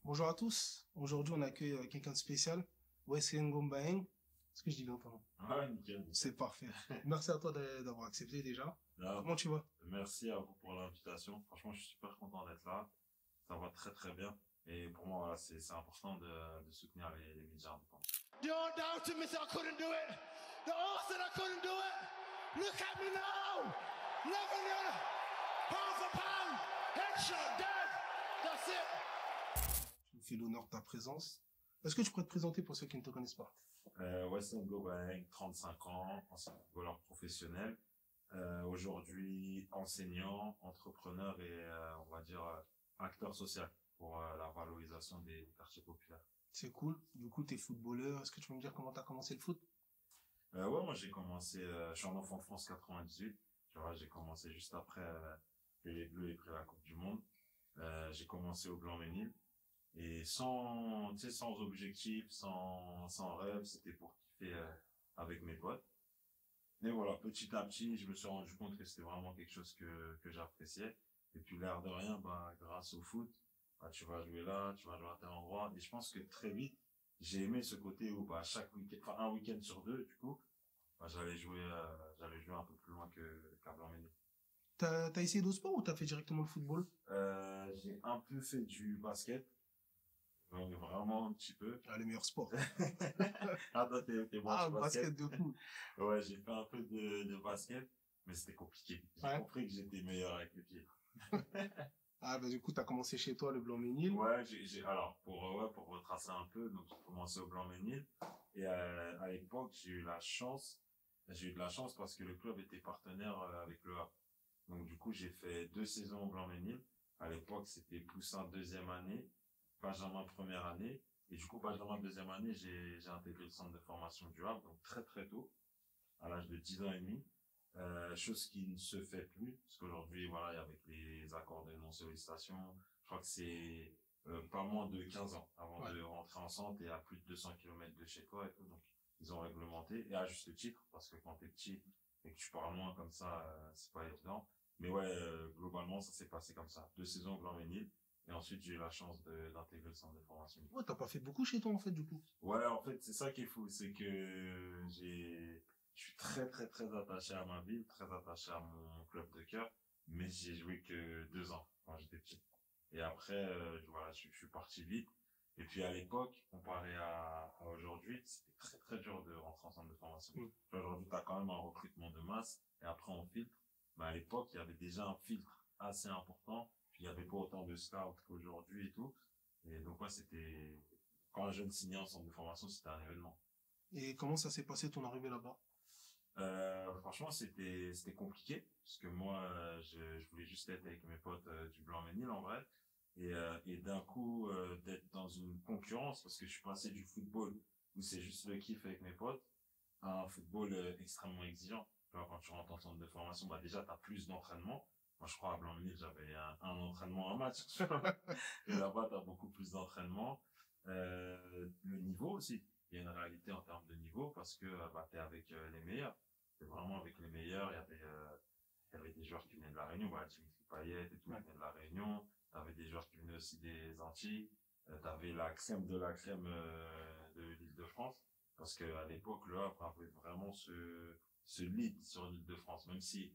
Bonjour à tous. Aujourd'hui, on accueille quelqu'un de spécial, Wesley Ngombaeng. Est-ce que je dis bien ton nom? Ah, nickel. C'est parfait. Merci à toi d'avoir accepté déjà. Là, Comment tu vas? merci à vous pour l'invitation. Franchement, je suis super content d'être là. Ça va très très bien. Et pour moi, voilà, c'est important de soutenir les médias indépendants. Don't doubt me, I couldn't do it. The odds that I couldn't do it. Look at me now. Level half a pound, headshot, dead. That's it. Je me fais l'honneur de ta présence. Est-ce que tu pourrais te présenter pour ceux qui ne te connaissent pas? Wesley Ngobeng, 35 ans, ancien footballeur professionnel. Aujourd'hui, enseignant, entrepreneur et, on va dire, acteur social pour la valorisation des quartiers populaires. C'est cool. Du coup, t'es footballeur. Est-ce que tu peux me dire comment t'as commencé le foot? Ouais, moi j'ai commencé, je suis un enfant de France 98. Tu vois, j'ai commencé juste après que les Bleus aient pris la Coupe du Monde. J'ai commencé au Blanc-Ménil et sans, tu sais, sans objectif, sans rêve, c'était pour kiffer avec mes potes. Mais voilà, petit à petit, je me suis rendu compte que c'était vraiment quelque chose que j'appréciais. Et puis l'air de rien, bah grâce au foot, bah tu vas jouer là, tu vas jouer à tel endroit. Et je pense que très vite, j'ai aimé ce côté où bah chaque week-end, enfin un week-end sur deux, du coup, bah, j'allais jouer un peu plus loin qu'à Blanc-Ménil. T'as essayé d'autres sports ou t'as fait directement le football? J'ai un peu fait du basket, donc vraiment un petit peu. Ah, le meilleur sport. Ah, toi, t'es bon Ah, sur le basket basket. de fou. Ouais, j'ai fait un peu de basket, mais c'était compliqué. J'ai Ouais. compris que j'étais meilleur avec les pieds. Ah, bah, du coup, t'as commencé chez toi, le Blanc-Ménil. Ouais, alors, pour retracer un peu, donc, j'ai commencé au Blanc-Ménil. Et, à l'époque, j'ai eu de la chance parce que le club était partenaire avec le Havre. Donc, du coup, j'ai fait 2 saisons au Blanc-Ménil. À l'époque, c'était Poussin deuxième année, Benjamin première année. Et du coup, Benjamin deuxième année, j'ai intégré le centre de formation du Havre, donc très très tôt, à l'âge de 10 ans et demi. Chose qui ne se fait plus, parce qu'aujourd'hui, voilà, avec les accords de non-sollicitation, je crois que c'est pas moins de 15 ans avant Ouais. de rentrer en centre et à plus de 200 kilomètres de chez toi et tout. Donc, ils ont réglementé, et à juste titre, parce que quand t'es petit et que tu parles loin comme ça, c'est pas évident. Mais ouais, globalement, ça s'est passé comme ça. 2 saisons au Blanc-Ménil, et ensuite, j'ai eu la chance d'intégrer le centre de formation. Ouais, t'as pas fait beaucoup chez toi, en fait, du coup. Ouais, en fait, c'est ça qui est fou, c'est que je suis très très très attaché à ma ville, très attaché à mon club de cœur, mais j'ai joué que 2 ans quand j'étais petit. Et après, voilà, je suis parti vite. Et puis à l'époque, comparé à aujourd'hui, c'était très très dur de rentrer en centre de formation. Mm. Aujourd'hui, t'as quand même un recrutement de masse, et après on filtre. Mais à l'époque, il y avait déjà un filtre assez important, puis il y avait pas autant de scouts qu'aujourd'hui et tout. Et donc ouais, quand un jeune signait en centre de formation, c'était un événement. Et comment ça s'est passé ton arrivée là-bas? Franchement, c'était compliqué parce que moi, je voulais juste être avec mes potes du Blanc-Ménil en vrai, et d'un coup d'être dans une concurrence parce que je suis passé du football où c'est juste le kiff avec mes potes à un football extrêmement exigeant. Tu vois, quand tu rentres en centre de formation, bah déjà t'as plus d'entraînement. Moi, je crois à Blanc-Ménil, j'avais un entraînement, un match. Et là-bas, t'as beaucoup plus d'entraînement. Le niveau aussi. Il y a une réalité en termes de niveau parce que bah t'es avec les meilleurs. T'es vraiment avec les meilleurs. Il y avait des joueurs qui venaient de la Réunion, voilà, Dimitri Payet et tout, qui venaient de la Réunion. T'avais des joueurs qui venaient aussi des Antilles. T'avais la crème de la crème de l'Île-de-France parce que à l'époque, le Havre avait vraiment ce lead sur l'Île-de-France. Même si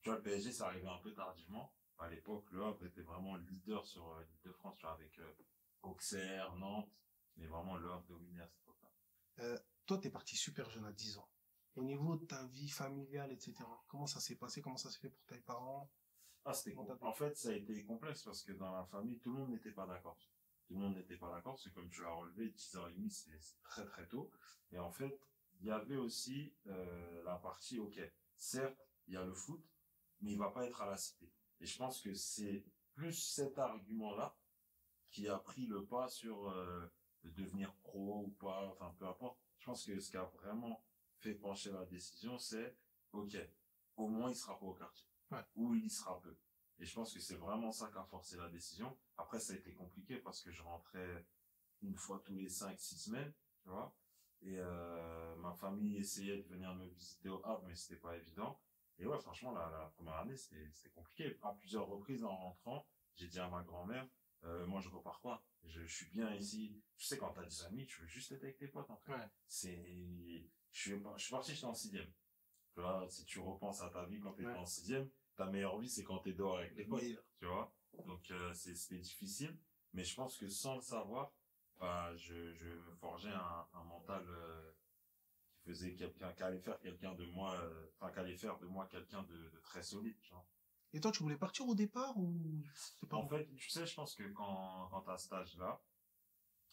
tu vois le PSG, ça arrivait un peu tardivement. À l'époque, le Havre était vraiment leader sur l'Île-de-France, tu vois, avec Auxerre, Nantes, mais vraiment le Havre dominait à cette époque-là. Toi, t'es parti super jeune à 10 ans. Au niveau de ta vie familiale, etc., comment ça s'est passé? Comment ça s'est fait pour tes parents? Ah, c'était Comment cool. t'as En vécu? fait, ça a été complexe parce que dans la famille, tout le monde n'était pas d'accord. Tout le monde n'était pas d'accord, parce que comme tu l'as relevé, 10 ans et demi, c'est très très tôt. Et en fait, il y avait aussi la partie, ok, certes, il y a le foot, mais il va pas être à la cité. Et je pense que c'est plus cet argument-là qui a pris le pas sur de devenir pro ou pas, enfin peu importe. Je pense que ce qui a vraiment fait pencher la décision, c'est ok, au moins il sera pas au quartier, Ouais. ou il y sera peu. Et je pense que c'est vraiment ça qui a forcé la décision. Après, ça a été compliqué parce que je rentrais une fois tous les 5, 6 semaines, tu vois. Et ma famille essayait de venir me visiter au Havre, mais c'était pas évident. Et ouais, franchement, la première année, c'était compliqué. À plusieurs reprises, en rentrant, j'ai dit à ma grand-mère, moi je repars pas. Je suis bien ici. Tu sais, quand t'as des amis, tu veux juste être avec tes potes, en fait. Ouais. Je suis parti, j'étais en sixième. Tu vois, si tu repenses à ta vie quand t'étais Ouais. en sixième, ta meilleure vie, c'est quand t'es dehors avec les potes. Oui. Tu vois. Donc, c'était difficile. Mais je pense que sans le savoir, bah, je me forgeais un mental, qui faisait qui allait faire quelqu'un de moi, qui allait faire de moi quelqu'un de très solide, tu vois. Et toi, tu voulais partir au départ ou c'est pas En fait, tu sais, je pense que quand t'as cet âge-là,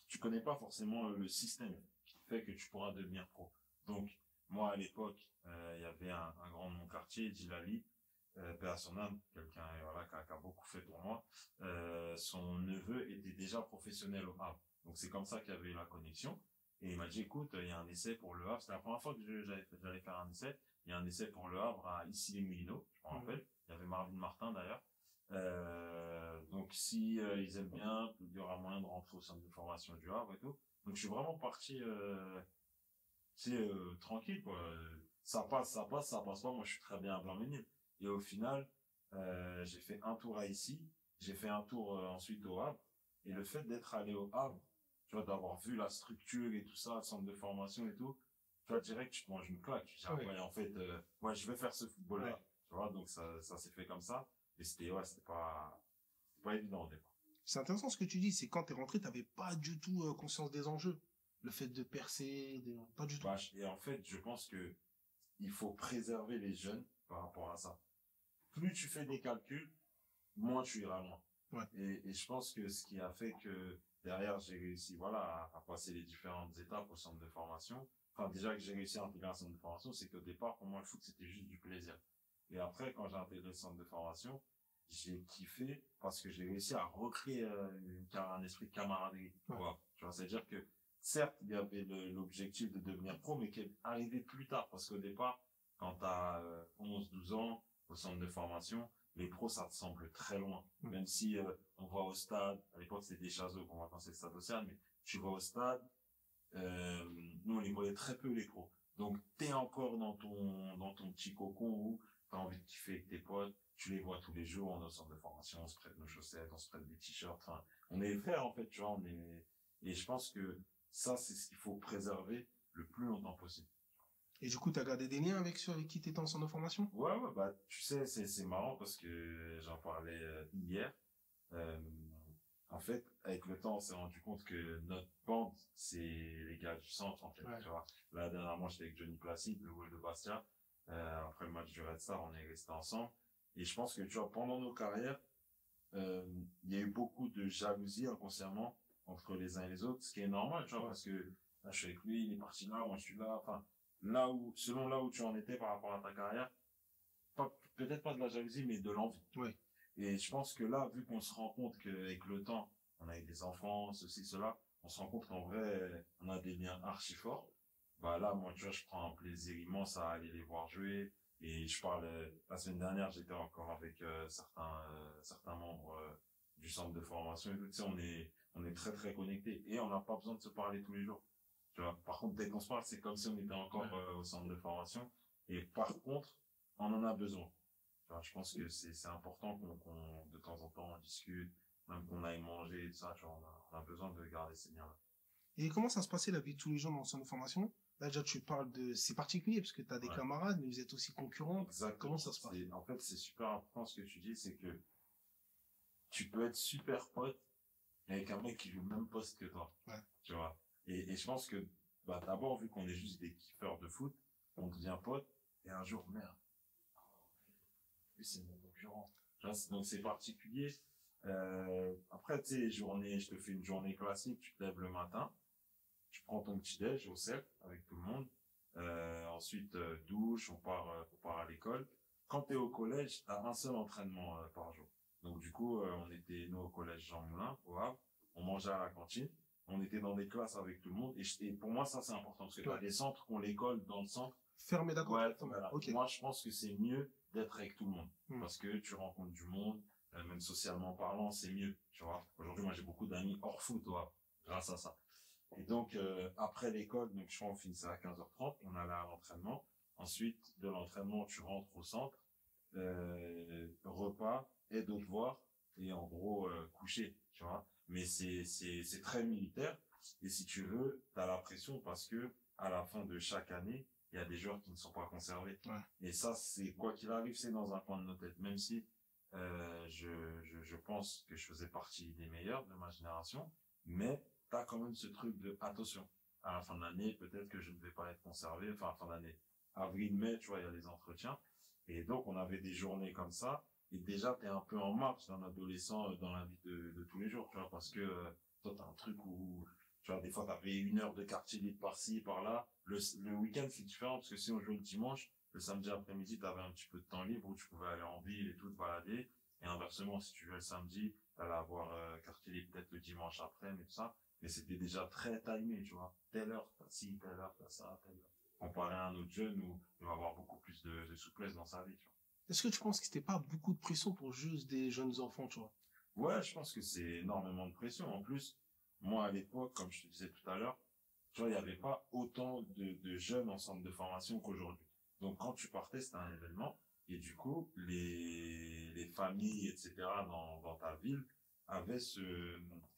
tu connais pas forcément le système qui fait que tu pourras devenir pro. Donc, moi, à l'époque, il y avait un grand de mon quartier, Djilali, paix à son âme, quelqu'un, voilà, qui a beaucoup fait pour moi. Son neveu était déjà professionnel au Havre. Donc, c'est comme ça qu'il y avait eu la connexion. Et il m'a dit, écoute, il y a un essai pour le Havre. C'était la première fois que j'allais faire un essai. Il y a un essai pour le Havre à Issy-les-Moulineaux, je me rappelle. Il y avait Marvin Martin, d'ailleurs. Donc si ils aiment bien, il y aura moyen de rentrer au centre de formation du Havre et tout. Donc je suis vraiment parti, tranquille, quoi. Ça passe pas. Moi, je suis très bien à Blanc-Ménil. Et au final, j'ai fait un tour à ici, j'ai fait un tour ensuite au Havre. Et le fait d'être allé au Havre, tu vois, d'avoir vu la structure et tout ça, le centre de formation et tout, tu vois, direct, tu te manges une claque. Tu dis, ah Ouais. ouais, en fait, ouais, je vais faire ce football-là. Ouais. Tu vois, donc ça s'est fait comme ça. Et c'était pas évident au départ. C'est intéressant ce que tu dis, c'est quand t'es rentré, t'avais pas du tout conscience des enjeux. Le fait de percer, pas du tout. Et en fait, je pense que il faut préserver les jeunes par rapport à ça. Plus tu fais des calculs, moins tu iras loin. Ouais. Et je pense que ce qui a fait que derrière j'ai réussi, voilà, à passer les différentes étapes au centre de formation. Enfin, déjà que j'ai réussi à intégrer un centre de formation, c'est qu'au départ, pour moi, le foot, c'était juste du plaisir. Et après, quand j'ai intégré le centre de formation, j'ai kiffé parce que j'ai réussi à recréer un esprit de camaraderie. Ouais. Voilà. Tu vois, c'est-à-dire que certes, il y avait l'objectif de devenir pro, mais qui est arrivé plus tard parce qu'au départ, quand tu as 11-12 ans au centre de formation, les pros, ça te semble très loin. Même si on va au stade, à l'époque c'était des Chazos, pour maintenant c'est le stade Océane, mais tu vas au stade, nous on les voyait très peu les pros. Donc t'es encore dans ton petit cocon où t'as envie de kiffer avec tes potes, tu les vois tous les jours, on est au centre de formation, on se prête nos chaussettes, on se prête des t-shirts, enfin, on est frères en fait, tu vois, et je pense que ça c'est ce qu'il faut préserver le plus longtemps possible. Et du coup, t'as gardé des liens avec ceux avec qui t'étais en centre de formation? Ouais, bah, tu sais, c'est marrant parce que j'en parlais hier. En fait, avec le temps, on s'est rendu compte que notre bande, c'est les gars du centre, en fait, Ouais. tu vois. Là, dernièrement, j'étais avec Johnny Placide, le goal de Bastia. Après le match du Red Star, on est restés ensemble. Et je pense que, tu vois, pendant nos carrières, il y a eu beaucoup de jalousie inconsciemment entre les uns et les autres, ce qui est normal, tu vois, parce que là, je suis avec lui, il est parti là, moi je suis là, enfin, selon là où tu en étais par rapport à ta carrière, peut-être pas de la jalousie, mais de l'envie. Ouais. Et je pense que là, vu qu'on se rend compte qu'avec le temps, on a eu des enfants, ceci, cela, on se rend compte qu'en vrai, on a des liens archi forts. Bah là, moi, tu vois, je prends un plaisir immense à aller les voir jouer. Et je parle, la semaine dernière, j'étais encore avec certains membres du centre de formation et tout. Tu sais, on est très, très connectés. Et on n'a pas besoin de se parler tous les jours. Tu vois. Par contre, dès qu'on se parle, c'est comme si on était encore au centre de formation. Et par contre, on en a besoin. Enfin, je pense que c'est important qu'on de temps en temps on discute, même qu'on aille manger et tout ça, tu vois, on a besoin de garder ces liens-là. Et comment ça se passait la vie de tous les jours dans le centre de formation? Là, déjà, tu parles c'est particulier parce que t'as des camarades, mais vous êtes aussi concurrents. Exactement. Comment ça se passe? En fait, c'est super important ce que tu dis, c'est que tu peux être super pote avec un mec qui joue le même poste que toi. Ouais. Tu vois. Et je pense que, bah, d'abord, vu qu'on est juste des kiffeurs de foot, on devient pote, et un jour, merde. Lui, c'est mon concurrent. Donc, c'est particulier. Après, tu sais, je te fais une journée classique, tu te lèves le matin, tu prends ton petit déj au cercle avec tout le monde. Ensuite, douche, on part à l'école. Quand t'es au collège, t'as un seul entraînement par jour. Donc du coup, on était nous au collège Jean Moulin, au Havre. On mangeait à la cantine. On était dans des classes avec tout le monde. Et pour moi, ça c'est important parce que t'as des centres qui ont l'école dans le centre. Fermé, d'accord. Ouais, voilà. Okay. Moi, je pense que c'est mieux d'être avec tout le monde parce que tu rencontres du monde, même socialement parlant, c'est mieux. Tu vois. Aujourd'hui, moi, j'ai beaucoup d'amis hors foot, grâce à ça. Et donc, après l'école, donc je crois on finissait à 15h30, on allait à l'entraînement. Ensuite, de l'entraînement, tu rentres au centre, repas, aide aux devoirs, et en gros, coucher, tu vois. Mais c'est très militaire. Et si tu veux, t'as la pression parce que, à la fin de chaque année, il y a des joueurs qui ne sont pas conservés. Ouais. Et ça, c'est, quoi qu'il arrive, c'est dans un coin de nos têtes. Même si, je pense que je faisais partie des meilleurs de ma génération, mais t'as quand même ce truc de, attention, à la fin de l'année, peut-être que je ne vais pas être conservé, enfin, à la fin d'année, avril-mai, tu vois, il y a les entretiens. Et donc, on avait des journées comme ça. Et déjà, t'es un peu en marche d'un adolescent dans la vie de tous les jours, tu vois, parce que toi, t'as un truc où, tu vois, des fois, t'avais 1 heure de quartier libre par-ci, par-là. Le week-end, c'est différent, parce que si on joue le dimanche, le samedi après-midi, t'avais un petit peu de temps libre où tu pouvais aller en ville et tout, te balader. Et inversement, si tu jouais le samedi, t'allais avoir quartier libre peut-être le dimanche après, mais tout ça. Mais c'était déjà très timé, tu vois. Telle heure, t'as ci, telle heure, t'as ça, telle heure. Comparé à un autre jeune où il va avoir beaucoup plus de souplesse dans sa vie, tu vois. Est-ce que tu penses que c'était pas beaucoup de pression pour juste des jeunes enfants, tu vois? Ouais, je pense que c'est énormément de pression. En plus, moi, à l'époque, comme je te disais tout à l'heure, tu vois, il n'y avait pas autant de jeunes en centre de formation qu'aujourd'hui. Donc, quand tu partais, c'était un événement. Et du coup, les familles, etc., dans ta ville, avaient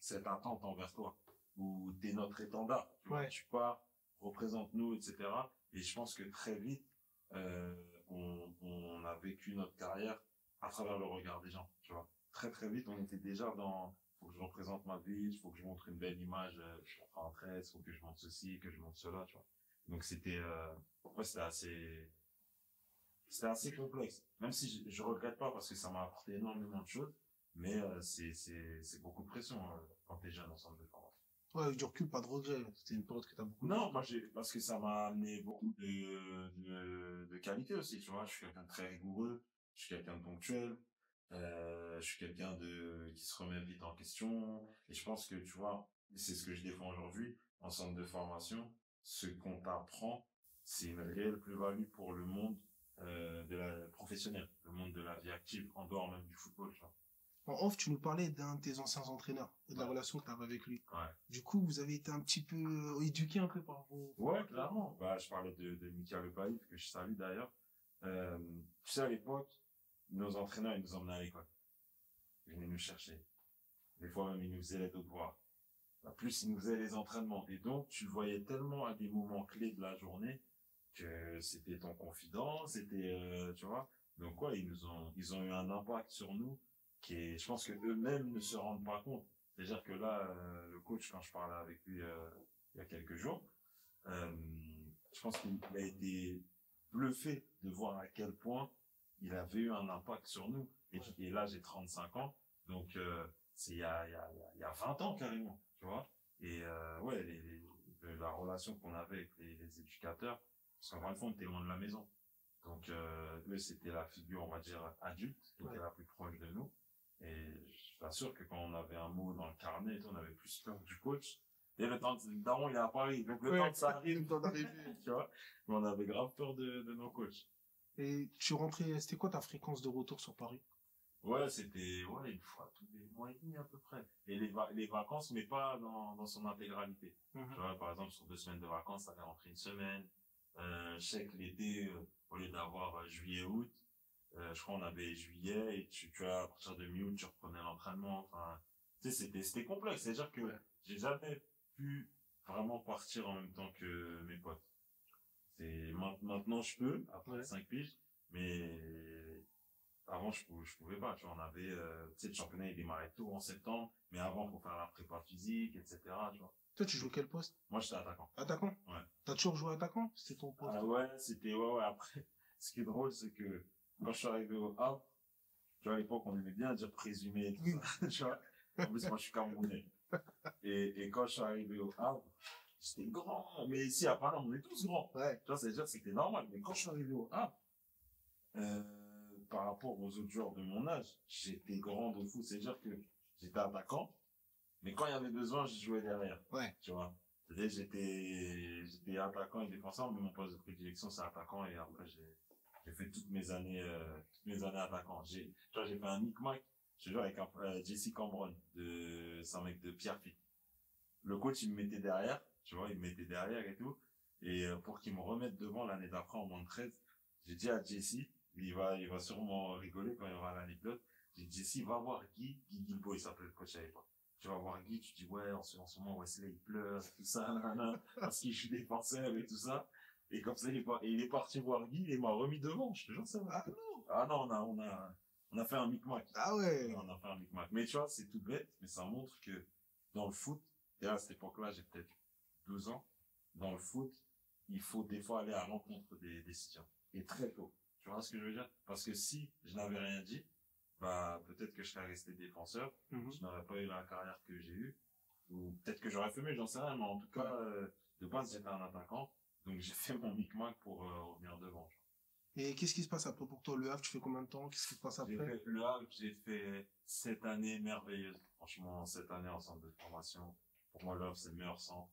cette attente envers toi. Où t'es notre étendard. Tu vois, Ouais. tu pars, représente-nous, etc. Et je pense que très vite, euh, on a vécu notre carrière à travers le regard des gens, tu vois. Très, très vite, on était déjà dans, faut que je représente ma ville, faut que je montre une belle image, je suis en 13, faut que je montre ceci, que je montre cela, tu vois. Donc c'était, ouais, c'était assez complexe. Même si je regrette pas parce que ça m'a apporté énormément de choses, mais c'est beaucoup de pression quand t'es jeune ensemble de formation. Ouais, avec du recul, pas de regret. C'était une période que t'as beaucoup. Non, moi parce que ça m'a amené beaucoup de qualité aussi, tu vois. Je suis quelqu'un de très rigoureux, je suis quelqu'un de ponctuel, je suis quelqu'un qui se remet vite en question. Et je pense que, tu vois, c'est ce que je défends aujourd'hui, en centre de formation, ce qu'on t'apprend, c'est une réelle plus-value pour le monde, de la professionnelle, le monde de la vie active, en dehors même du football, tu vois. En off, tu nous parlais d'un de tes anciens entraîneurs et de la Ouais. relation que tu avais avec lui. Ouais. Du coup, vous avez été un petit peu éduqué un peu par vos... Ouais, clairement. Bah, je parlais de Mika Le Païf, que je salue d'ailleurs. Tu sais, à l'époque, nos entraîneurs, ils nous emmenaient à l'école. Ils venaient nous chercher. Des fois même, ils nous faisaient les devoirs. Bah, plus, ils nous faisaient les entraînements. Et donc, tu le voyais tellement à des moments clés de la journée que c'était ton confident, c'était, tu vois. Donc, ouais, ils ont eu un impact sur nous qui est, je pense que eux-mêmes ne se rendent pas compte. C'est-à-dire que là, le coach, quand je parlais avec lui, il y a quelques jours, euh, je pense qu'il a été bluffé de voir à quel point il avait eu un impact sur nous. Et là, j'ai 35 ans, donc c'est il y a 20 ans carrément, tu vois. Et ouais, la relation qu'on avait avec les éducateurs, parce qu'encore une fois, on était loin de la maison. Donc eux, c'était la figure, on va dire, adulte, qui était la plus proche de nous. Et je t'assure que quand on avait un mot dans le carnet, on avait plus peur du coach. Et le temps de Daron, il est à Paris. Donc le temps que ça arrive, le temps d'arriver. tu vois. Mais on avait grave peur de nos coachs. Et tu rentrais, c'était quoi ta fréquence de retour sur Paris? Ouais, c'était, ouais, une fois tous les mois et demi à peu près. Et les vacances, mais pas dans son intégralité. Tu vois, par exemple, sur 2 semaines de vacances, ça allait rentrer une semaine. Je sais que l'été, au lieu d'avoir juillet-août, je crois on avait juillet et tu vois, à partir de mi-août, tu reprenais l'entraînement. Enfin, tu sais, c'était complexe. C'est-à-dire que j'ai jamais pu vraiment partir en même temps que mes potes. Maintenant, je peux, après 5 piges, mais avant, je pouvais pas. Tu vois, on avait, tu sais, le championnat, il démarrait tôt en septembre, mais avant, faut faire la prépa physique, etc., tu vois. Toi, tu jouais quel poste? Moi, j'étais attaquant. Attaquant? Ouais. T'as toujours joué attaquant? C'était ton poste? Ah ouais, c'était, ouais, après, ce qui est drôle, c'est que quand je suis arrivé au Havre, tu vois, à l'époque, on aimait bien dire présumé et tout ça, tu vois. En plus, moi, je suis Camerounais. Et quand je suis arrivé au Havre, j'étais grand. Mais ici, à Paname, on est tous grands. Ouais. Tu vois, c'est-à-dire que c'était normal. Mais quand je suis arrivé au Havre, par rapport aux autres joueurs de mon âge, j'étais grand de fou. C'est-à-dire que j'étais attaquant, mais quand il y avait besoin, je jouais derrière. Ouais. Tu vois. C'est-à-dire que j'étais attaquant et défenseur, mais mon poste de prédilection, c'est attaquant. Et après, j'ai fait toutes mes années attaquant. Tu vois, j'ai fait un micmac. J'ai joué avec Jesse Cambron, c'est un mec de Pierrefitte. Le coach, il me mettait derrière, tu vois, il me mettait derrière et tout. Et pour qu'il me remette devant l'année d'après en moins de 13, j'ai dit à Jesse, il va sûrement rigoler quand il y aura l'anecdote. J'ai dit, si, va voir Guy Guilbeault, il s'appelait le coach à l'époque. Tu vas voir Guy, tu dis, ouais, en ce moment, Wesley, il pleure, tout ça, nanana, parce qu'il joue défenseur et tout ça. Et comme ça, il est parti voir Guy, et il m'a remis devant, je te jure, ça va. Ah non. Ah non, on a fait un micmac. Ah ouais. On a fait un micmac. Mais tu vois, c'est tout bête, mais ça montre que dans le foot, et à cette époque-là, j'ai peut-être 12 ans, dans le foot, il faut des fois aller à l'encontre des décisions. Et très tôt. Tu vois ce que je veux dire? Parce que si je n'avais rien dit, bah, peut-être que je serais resté défenseur, je n'aurais pas eu la carrière que j'ai eue, ou peut-être que j'aurais fait mieux, j'en sais rien, mais en tout cas, de base, j'étais un attaquant, donc j'ai fait mon micmac pour revenir devant. Et qu'est-ce qui se passe après pour toi, Le Havre? Tu fais combien de temps? Qu'est-ce qui se passe après? Le Havre, j'ai fait 7 années merveilleuses. Franchement, 7 années en centre de formation. Pour moi, Le Havre, c'est le meilleur centre.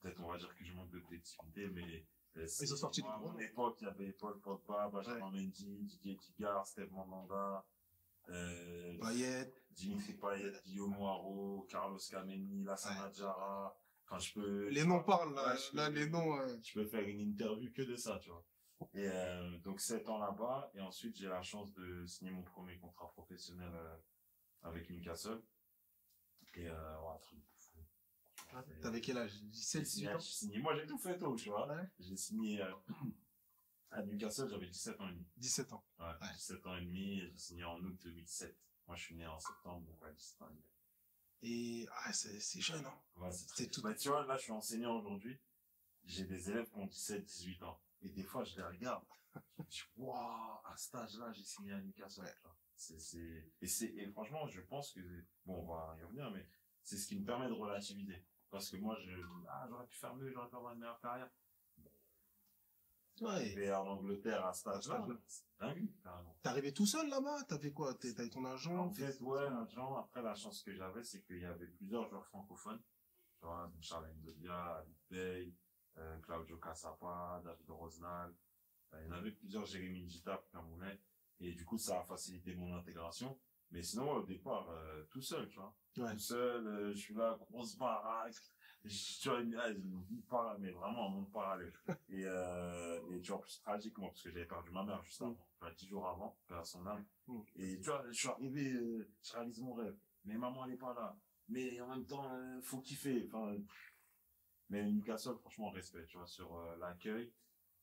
Peut-être on va dire que je manque d'objectivité, mais Ils ont sorti du à gros. mon époque, il y avait Paul Pogba, Benjamin Mendy, Didier Tigard, Steve Mandanda, Payet. Dimitri Payet, Guillaume Moirot, Carlos Kameni, Lassana Diarra. Enfin, je peux... Les noms parlent, là. Ouais, Là, les noms, je peux faire une interview que de ça, tu vois. Et donc 7 ans là-bas, et ensuite j'ai la chance de signer mon premier contrat professionnel avec Newcastle. Et ouais, un truc de fou. T'avais quel âge? 17, 18 ans? Moi j'ai tout fait tôt, tu vois. Ouais. J'ai signé à Newcastle, j'avais 17 ans et demi. 17 ans. Ouais, 17 ans et demi, et j'ai signé en août 2007. Moi je suis né en septembre, donc ouais, 17 ans et demi. Et c'est jeune, hein. Ouais, c'est très tout. Bah, tu vois, là je suis enseignant aujourd'hui, j'ai des élèves qui ont 17, 18 ans. Et des fois, je les regarde. Je me dis, waouh, à cet âge-là, j'ai signé à Newcastle. Et franchement, je pense que, bon, on va y revenir, mais c'est ce qui me permet de relativiser. Parce que moi, j'aurais pu faire mieux, j'aurais pu avoir une meilleure carrière. Ouais. Et en Angleterre, à cet âge-là, c'est dingue, carrément. T'es arrivé tout seul là-bas? T'as fait quoi? T'avais ton agent? En fait, ouais, l'agent. Après, la chance que j'avais, c'est qu'il y avait plusieurs joueurs francophones. Tu vois, Charles Ndodia, Ali Bey, Claudio Cassapa, David Rosnal. Il y en avait plusieurs, Jérémy Gita, Camerounais. Et du coup, ça a facilité mon intégration. Mais sinon, au départ, tout seul, tu vois. Ouais. Tout seul, je suis là, grosse baraque. Tu vois, une vie mais vraiment un monde parallèle. Et tu vois, plus tragique, moi, parce que j'avais perdu ma mère juste avant. Tu vois, 10 jours avant, à son âme. Et tu vois, je suis arrivé, je réalise mon rêve. Mais maman, elle est pas là. Mais en même temps, faut kiffer. Enfin, mais Newcastle, franchement, respect, tu vois, sur l'accueil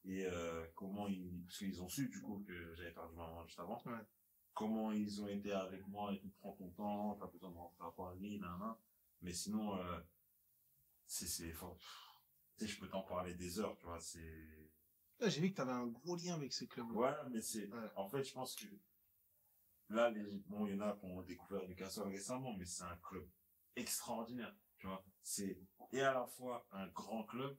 et parce qu'ils ont su du coup que j'avais perdu ma maman juste avant. Ouais. Comment ils ont été avec moi et tout, prends ton temps, t'as besoin de rentrer à Paris, nanana. Mais sinon, c'est fort. Tu sais, je peux t'en parler des heures, tu vois, c'est. Là, j'ai vu que t'avais un gros lien avec ce club. Ouais, mais c'est. Ouais. En fait, je pense que là, bon, il y en a qui ont découvert Newcastle récemment, mais c'est un club extraordinaire, tu vois. C'est et à la fois un grand club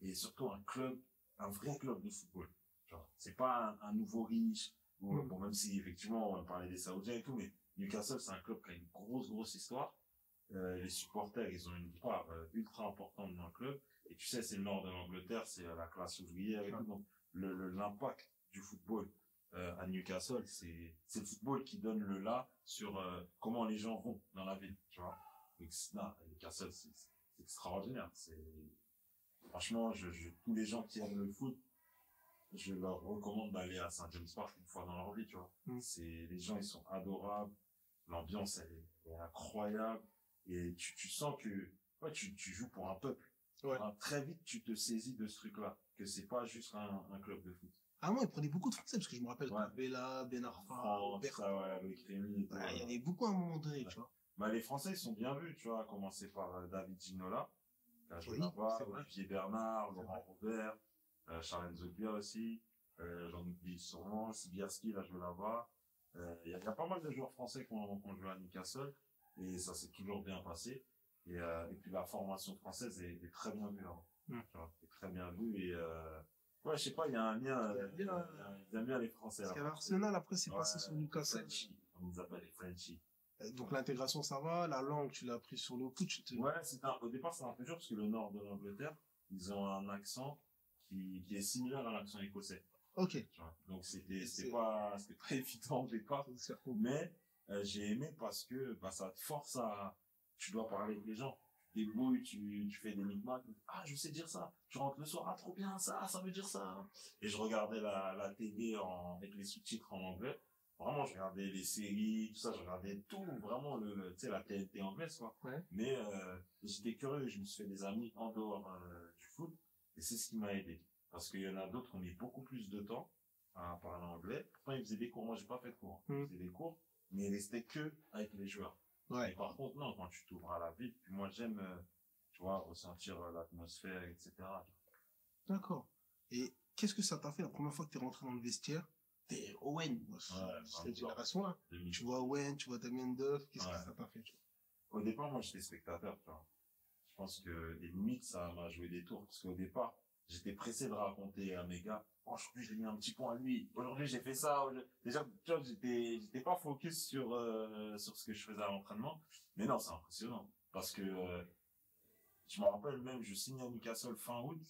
et surtout un vrai club de football. Tu vois. C'est pas un nouveau riche, ou, bon, même si effectivement on parlait des Saoudiens et tout, mais Newcastle c'est un club qui a une grosse histoire. Les supporters, ils ont une part ultra importante dans le club. Et tu sais, c'est le nord de l'Angleterre, c'est la classe ouvrière et tout. Donc, l'impact du football à Newcastle, c'est le football qui donne le là sur comment les gens vont dans la ville, tu vois. Donc, Newcastle, c'est extraordinaire. Franchement, tous les gens qui aiment le foot, je leur recommande d'aller à Saint James Park une fois dans leur vie, tu vois. Les gens, ils sont adorables. L'ambiance, elle est incroyable. Et tu sens que, ouais, tu joues pour un peuple. Ouais. Enfin, très vite, tu te saisis de ce truc-là. Que c'est pas juste un club de foot. Ah, moi, il prenait beaucoup de Français, parce que je me rappelle, Bella, Ben Arfa, ouais, Loïc Rémy. Il y avait beaucoup à un moment donné, tu vois. Bah, les Français, ils sont bien vus, tu vois, à commencer par David Ginola. Olivier Bernard, Laurent Robert, Charles Nzobia aussi, Jean-Luc sûrement, Sibierski, là, je veux l'avoir. Il y a pas mal de joueurs français qui ont joué à Newcastle, et ça s'est toujours bien passé. Et puis la formation française est très bien vue, là. Est très bien vue, et ouais, je sais pas, il y a un lien, ils aiment bien les Français. Parce qu'à Arsenal, après, c'est passé sur Newcastle. On nous appelle les Frenchies. Donc l'intégration, ça va, la langue, tu l'as appris sur le coup, Ouais, au départ, c'est un peu dur, parce que le nord de l'Angleterre, ils ont un accent qui est similaire à l'accent écossais. Ok. Donc c'était pas évident au départ. Mais j'ai aimé parce que ça te force tu dois parler avec les gens. Tu débrouilles, tu fais des micmacs. Ah, je sais dire ça. Tu rentres le soir, ah, trop bien, ça veut dire ça. Et je regardais la télé avec les sous-titres en anglais. vraiment, je regardais les séries, tout ça, je regardais tout, vraiment, tu sais, la TNT anglaise, quoi. Ouais. Mais, j'étais curieux, je me suis fait des amis en dehors, du foot, et c'est ce qui m'a aidé. Parce qu'il y en a d'autres qui ont mis beaucoup plus de temps à parler anglais. Pourtant, ils faisaient des cours. Moi, j'ai pas fait de cours. Ils faisaient des cours, mais ils restaient que avec les joueurs. Ouais. Et par contre, non, quand tu t'ouvres à la vie, puis moi, j'aime, tu vois, ressentir l'atmosphère, etc. D'accord. Et qu'est-ce que ça t'a fait la première fois que t'es rentré dans le vestiaire? T'es Owen, cette génération-là. Tu vois Owen, tu vois Damien Duff, qu'est-ce que ça t'a fait? Au départ, moi, j'étais spectateur, tu vois. Je pense que, et limite, ça m'a joué des tours. Parce qu'au départ, j'étais pressé de raconter à mes gars, oh, aujourd'hui, j'ai mis un petit point à lui. Aujourd'hui, j'ai fait ça. Déjà, tu vois, j'étais pas focus sur ce que je faisais à l'entraînement. Mais non, c'est impressionnant. Parce que, je me rappelle même, je signe à Newcastle fin août.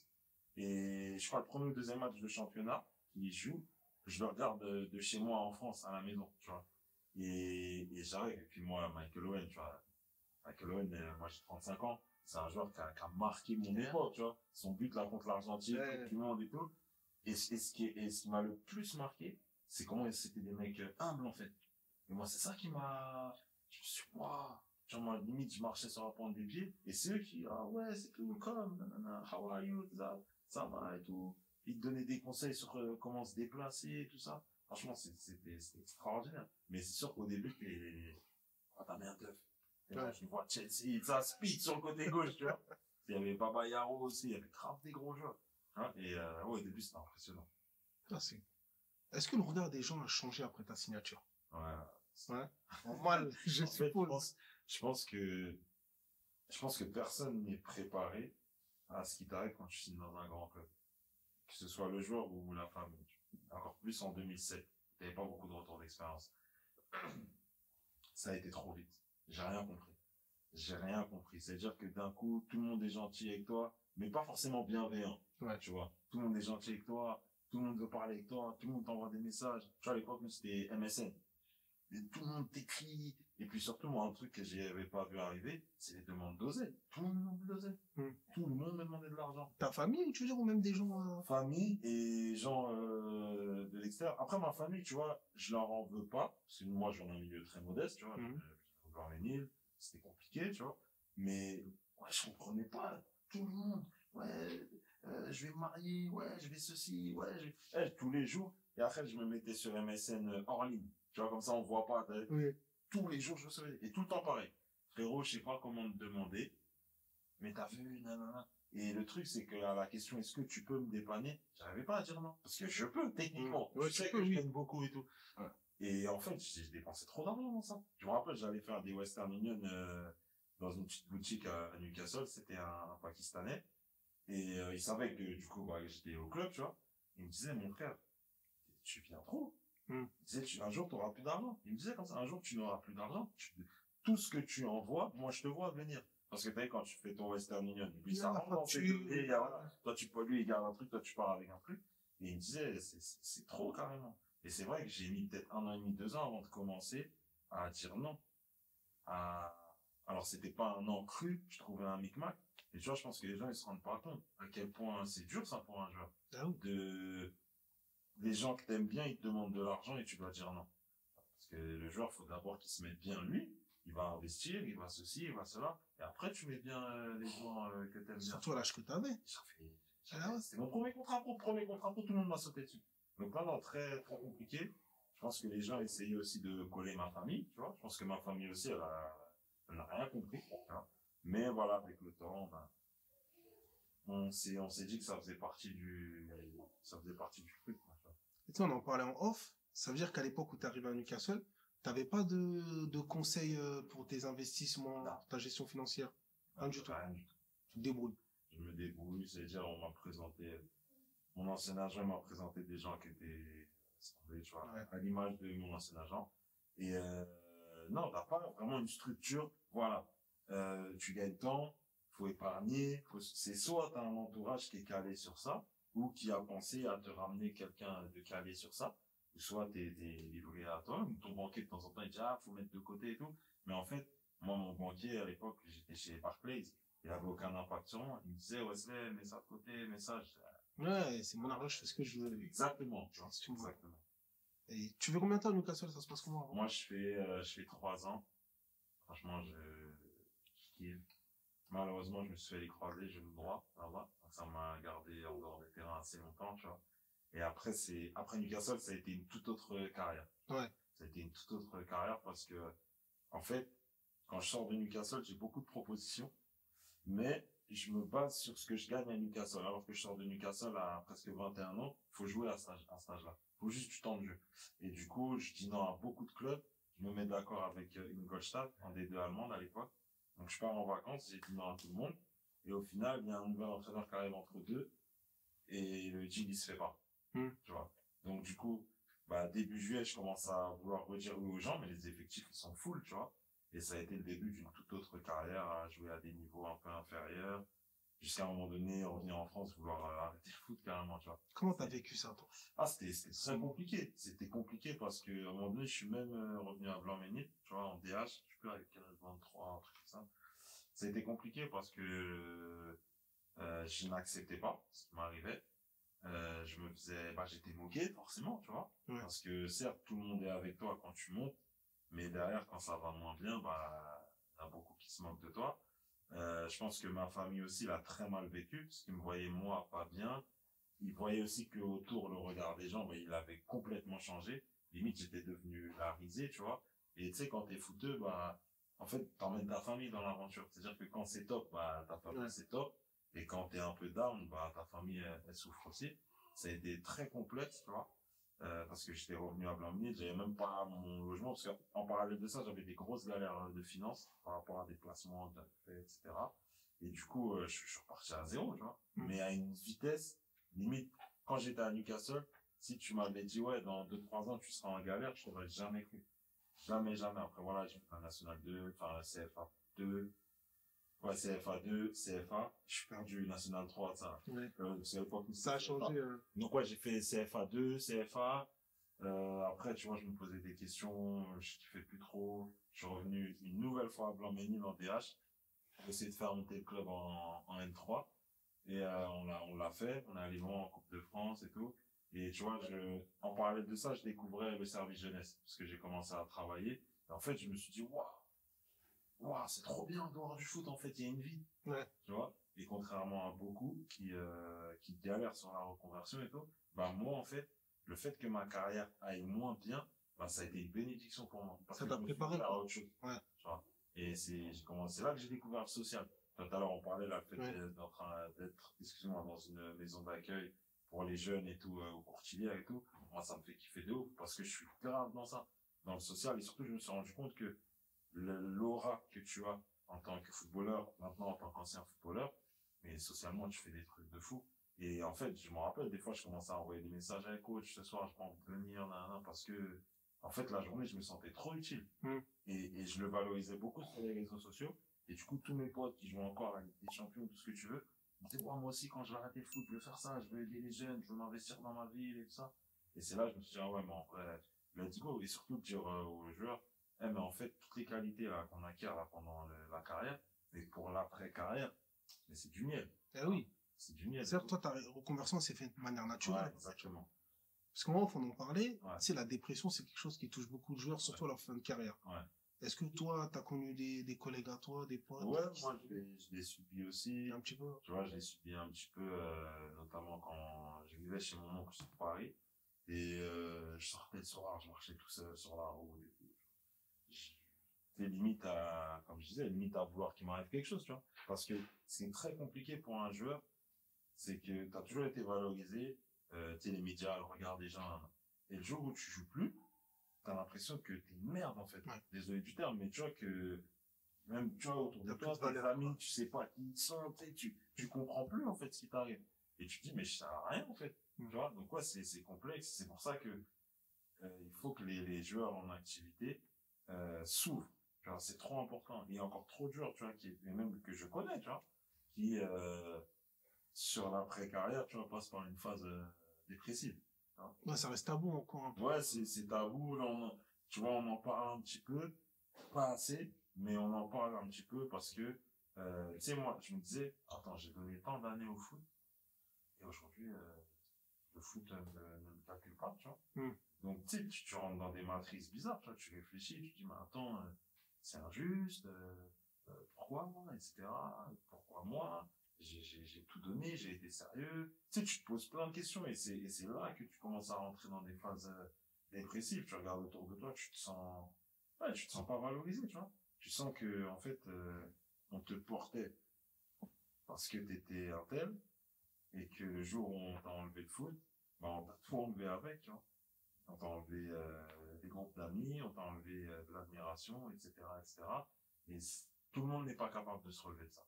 Et je crois le premier ou deuxième match de championnat qui joue, je le regarde de chez moi en France, à la maison, tu vois. Et j'arrive, et puis moi, Michael Owen, tu vois. Michael Owen, moi j'ai 35 ans. C'est un joueur qui a marqué mon époque, tu vois. Son but là contre l'Argentine, tout le monde et tout. Et ce qui m'a le plus marqué, c'est comment c'était des mecs humbles, en fait. Et moi, c'est ça qui m'a, je me suis dit, waouh. Genre, moi, limite, je marchais sur la pointe des pieds. Et c'est eux qui, ah ouais, c'est cool, comme, nanana, how are you, ça va et tout. Ils te donnaient des conseils sur comment se déplacer et tout ça. Franchement, c'était extraordinaire. Mais c'est sûr qu'au début, t'as bien teuf. Et là, je vois Chelsea, ça speed sur le côté gauche, tu vois. Il y avait Baba Yaro aussi, il y avait grave des gros joueurs. Hein, et ouais, au début, c'était impressionnant. Est-ce que le regard des gens a changé après ta signature? Ouais. Normal, je suppose. Je pense que personne n'est préparé à ce qui t'arrive quand tu signes dans un grand club. Que ce soit le joueur ou la femme. Encore plus en 2007. T'avais pas beaucoup de retour d'expérience. Ça a été trop vite. J'ai rien compris. C'est-à-dire que d'un coup, tout le monde est gentil avec toi, mais pas forcément bienveillant. Ouais. Tu vois. Tout le monde est gentil avec toi, tout le monde veut parler avec toi, tout le monde t'envoie des messages. Tu vois, à l'époque, c'était MSN. Et tout le monde t'écrit. Et puis surtout, moi, un truc que j'avais pas vu arriver, c'est les demandes d'oseille. Tout le monde me demandait de l'oseille. Tout le monde me demandait de l'argent. Ta famille, tu veux dire, ou même des gens... Famille et gens de l'extérieur. Après, ma famille, tu vois, je leur en veux pas. Parce que moi, j'en ai un milieu très modeste, tu vois. Au Blanc-Ménil, c'était compliqué, tu vois. Mais, ouais, je comprenais pas. Tout le monde, ouais, je vais me marier, ouais, je vais ceci, ouais, tous les jours. Et après, je me mettais sur MSN hors ligne. Tu vois, comme ça, on voit pas. Oui. Tous les jours, je recevais. Et tout le temps pareil. Frérot, je sais pas comment te demander, mais t'as vu, nanana. Et le truc, c'est que à la question, est-ce que tu peux me dépanner? J'arrivais pas à dire non. Parce que je peux, techniquement. Ouais, je sais que je gagne beaucoup et tout. Ouais. Et en fait, j'ai dépensé trop d'argent dans ça. Je me rappelle, j'allais faire des Western Union, dans une petite boutique à Newcastle. C'était un Pakistanais. Et, il savait que, du coup, bah, j'étais au club, tu vois. Il me disait, mon frère, tu viens trop. Il disait, un jour, tu n'auras plus d'argent. Il me disait comme ça, un jour, tu n'auras plus d'argent. Tout ce que tu envoies, moi, je te vois venir. Parce que tu sais, quand tu fais ton Western Union, et puis ça rentre dans tes données, toi, lui, il garde un truc, toi, tu pars avec un truc. Et il me disait, c'est trop, carrément. Et c'est vrai que j'ai mis peut-être 1 an et demi, 2 ans avant de commencer à dire non. Alors, c'était pas un non cru, je trouvais un micmac. Et tu vois, je pense que les gens, ils se rendent pas compte à quel point c'est dur, ça, pour un joueur. Les gens que t'aimes bien, ils te demandent de l'argent et tu dois dire non. Parce que le joueur, faut d'abord qu'il se mette bien lui. Il va investir, il va ceci, il va cela. Et après, tu mets bien les gens que t'aimes bien. Surtout à l'âge que t'avais. C'était mon premier contrat pro, tout le monde m'a sauté dessus. Donc là, non, très, très compliqué. Je pense que les gens essayaient aussi de coller ma famille, tu vois. Je pense que ma famille aussi, elle n'a rien compris. Mais voilà, avec le temps, on s'est dit que ça faisait partie du truc, quoi. Et tu sais, on en parlait en off. Ça veut dire qu'à l'époque où tu arrivé à Newcastle, t'avais pas de conseils pour tes investissements, pour ta gestion financière? Rien du tout. Tu te débrouilles. Je me débrouille, c'est-à-dire, mon ancien agent m'a présenté des gens qui étaient, tu vois, à l'image de mon ancien agent. Et, non, t'as pas vraiment une structure, voilà. Tu gagnes tant, faut épargner, c'est soit t'as un entourage qui est calé sur ça, ou qui a pensé à te ramener quelqu'un de calé sur ça, ou soit t'es livré à toi, ou ton banquier de temps en temps il dit faut mettre de côté et tout. Mais en fait, moi mon banquier à l'époque, j'étais chez Barclays, il avait aucun impact sur moi. Il me disait Wesley, mets ça de côté, mets ça. Ouais, c'est mon argent, je fais ce que je veux. Exactement, tu vois. Exactement. Et tu fais combien de temps à Newcastle? Ça se passe comment avant? Moi, je fais 3 ans. Franchement, je kiffe. Malheureusement, je me suis fait les croisés, genou droit, là-bas. Donc, ça m'a gardé en dehors des terrains assez longtemps, tu vois. Et après, après Newcastle, ça a été une toute autre carrière. Ouais. Ça a été une toute autre carrière parce que, en fait, quand je sors de Newcastle, j'ai beaucoup de propositions, mais je me base sur ce que je gagne à Newcastle. Alors que je sors de Newcastle à presque 21 ans, faut jouer à cet âge-là. Faut juste du temps de jeu. Et du coup, je dis non à beaucoup de clubs. Je me mets d'accord avec Ingolstadt, en D2 allemande à l'époque. Donc, je pars en vacances, j'ai dit non à tout le monde. Et au final, il y a un nouvel entraîneur qui arrive entre deux. Et le deal, il se fait pas. Tu vois. Donc, du coup, début juillet, je commence à vouloir redire oui aux gens, mais les effectifs, ils sont full, tu vois. Et ça a été le début d'une toute autre carrière à jouer à des niveaux un peu inférieurs. Jusqu'à un moment donné, revenir en France, vouloir arrêter le foot carrément, tu vois. Comment t'as vécu ça, toi? Ah, c'était très compliqué. C'était compliqué parce que, à un moment donné, je suis même revenu à Blanc-Ménil, tu vois, en DH, je sais plus avec quel 23, un truc comme ça. Ça a été compliqué parce que je n'acceptais pas ce qui m'arrivait. Je me faisais, j'étais moqué, forcément, tu vois. Ouais. Parce que, certes, tout le monde est avec toi quand tu montes, mais derrière, quand ça va moins bien, il y a beaucoup qui se moquent de toi. Je pense que ma famille aussi l'a très mal vécu, parce qu'ils me voyaient, moi, pas bien. Ils voyaient aussi que autour, le regard des gens, il avait complètement changé. Limite, j'étais devenu la risée, tu vois. Et tu sais, quand t'es footeux, en fait, t'emmènes ta famille dans l'aventure. C'est-à-dire que quand c'est top, ta famille, c'est top. Et quand t'es un peu down, ta famille, elle souffre aussi. Ça a été très complexe, tu vois. Parce que j'étais revenu à Blanc-Ménil, j'avais même pas mon logement, parce qu'en parallèle de ça, j'avais des grosses galères de finances par rapport à des placements, etc. Et du coup, je suis reparti à zéro, tu vois. Mais à une vitesse, limite, quand j'étais à Newcastle, si tu m'avais dit, ouais, dans 2-3 ans, tu seras en galère, je t'aurais jamais cru. Jamais, jamais. Après, voilà, j'ai fait un National 2, enfin, CFA 2. Ouais, CFA 2, CFA. Je suis perdu National 3, ça. Ouais. C'est à l'époque où Ça a changé. Donc, ouais, j'ai fait CFA 2, CFA. Après, tu vois, je me posais des questions, je kiffais plus trop. Je suis revenu une nouvelle fois à Blanc-Ménil en DH. Pour essayer de faire monter le club en N3. Et on l'a fait, on est allé loin en Coupe de France et tout. Et tu vois, en parallèle de ça, je découvrais le service jeunesse, parce que j'ai commencé à travailler. Et en fait, je me suis dit, waouh, c'est trop bien en dehors du foot, en fait, il y a une vie. Ouais. Tu vois. Et contrairement à beaucoup qui galèrent sur la reconversion et tout, moi, en fait, le fait que ma carrière aille moins bien, ça a été une bénédiction pour moi. Parce Ça que t'a je me suis préparé, dit à quoi. autre chose. Ouais. Tu vois. Et c'est là que j'ai découvert le social. Tout à l'heure, on parlait là, le fait d'être, excuse-moi, dans une maison d'accueil pour les jeunes et tout, au Courtilier et tout. Moi, ça me fait kiffer de ouf parce que je suis grave dans ça, dans le social. Et surtout, je me suis rendu compte que l'aura que tu as en tant que footballeur, maintenant en tant qu'ancien footballeur, mais socialement, tu fais des trucs de fou. Et en fait, je me rappelle, des fois, je commençais à envoyer des messages à coach, ce soir, je peux envie de venir, parce que, en fait, la journée, je me sentais trop utile. Et je le valorisais beaucoup sur les réseaux sociaux. Et du coup, tous mes potes qui jouent encore à la Ligue des Champions, tout ce que tu veux, ils disaient, moi aussi, quand je vais arrêter le foot, je veux faire ça, je veux aider les jeunes, je veux m'investir dans ma ville et tout ça. Et c'est là que je me suis dit, ah ouais, mais en vrai, let's go. Et surtout, dire aux joueurs, mais en fait, toutes les qualités là qu'on acquiert là, pendant la carrière, et pour l'après-carrière, mais c'est du miel. Eh oui. C'est du miel. C'est-à-dire, toi, ta reconversion s'est faite de manière naturelle. Ouais, exactement. Parce que moi, il faut en parler. Ouais. Tu sais, la dépression, c'est quelque chose qui touche beaucoup de joueurs, surtout à leur fin de carrière. Ouais. Est-ce que toi, t'as connu des collègues à toi, des potes? Ouais, moi, je l'ai subi aussi. Un petit peu. Tu vois, je l'ai subi un petit peu, notamment quand je vivais chez mon oncle sur Paris. Et je sortais le soir, je marchais tout seul sur la route et tout. C'était limite comme je disais, limite à vouloir qu'il m'arrive quelque chose, tu vois. Parce que ce qui est très compliqué pour un joueur, c'est que tu as toujours été valorisé, tu sais, les médias, le regard des gens. Et le jour où tu joues plus, t'as l'impression que t'es une merde, en fait. Ouais. Désolé du terme, mais tu vois que, même, tu vois, autour de toi, tes amis, tu sais pas qui ils sont, tu comprends plus, en fait, ce qui t'arrive. Et tu te dis, mais je sers à rien, en fait. Tu vois, donc ouais, c'est complexe. C'est pour ça que, il faut que les joueurs en activité, s'ouvrent. C'est trop important. Il y a encore trop de joueurs, tu vois, et même que je connais, tu vois, qui, sur l'après-carrière, tu vois, passent par une phase dépressive. Ouais, ça reste tabou encore un peu. Ouais, c'est tabou. Là, tu vois, on en parle un petit peu, pas assez, mais on en parle un petit peu parce que, tu sais, moi, je me disais, attends, j'ai donné tant d'années au foot, et aujourd'hui, le foot ne me calcule pas, tu vois. Mm. Donc, tu sais, tu rentres dans des matrices bizarres, tu vois, tu réfléchis, tu te dis, mais attends, c'est injuste, pourquoi moi, etc. Pourquoi moi? J'ai tout donné, j'ai été sérieux. Tu sais, tu te poses plein de questions et c'est là que tu commences à rentrer dans des phases dépressives. Tu regardes autour de toi, tu te sens pas valorisé, tu vois. Tu sens que, en fait, on te portait parce que t'étais un tel et que le jour où on t'a enlevé le foot, bah, on t'a tout enlevé avec, tu vois. On t'a enlevé des groupes d'amis, on t'a enlevé de l'admiration, etc., etc. Et tout le monde n'est pas capable de se relever de ça.